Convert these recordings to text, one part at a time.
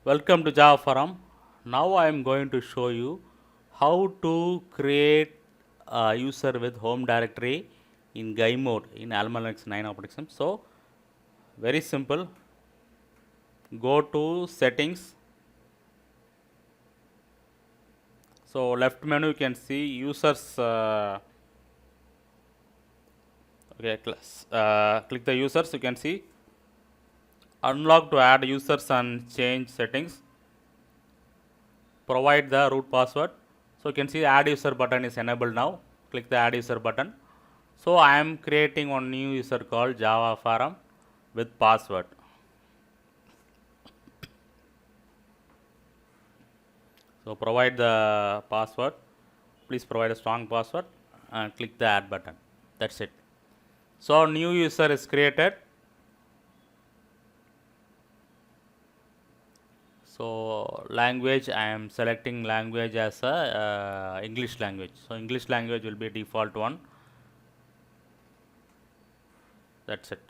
Welcome to Java Forum. Now I am going to show you how to create a user with home directory in GUI mode in AlmaLinux 9 operating system. So very simple. Go to settings. So left menu you can see users. Click the users. You can see unlock to add users and change settings. Provide the root password. So you can see the add user button is enabled now. Click the add user button. So I am creating one new user called Java Forum with password. So provide the password. Please provide a strong password and click the add button. That's it. So new user is created. So language, I am selecting language as a English language. So English language will be default one. That's it.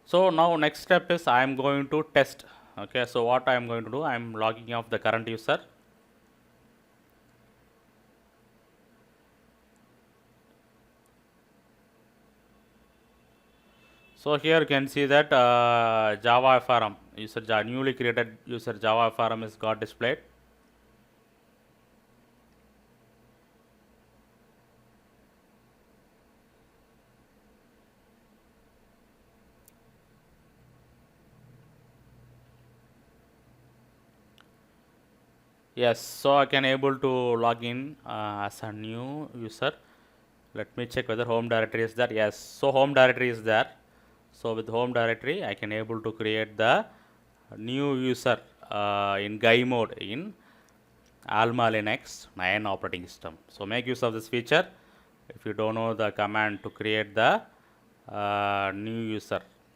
So now next step is I am going to test. Okay, so what I am going to do, I am logging off the current user. So here you can see that Java Forum user newly created user Java Forum is got displayed. Yes, so I can able to log in as a new user. Let me check whether home directory is there. Yes, so home directory is there. So with home directory, I can able to create the new user in GUI mode in AlmaLinux 9 operating system. So make use of this feature if you don't know the command to create the new user.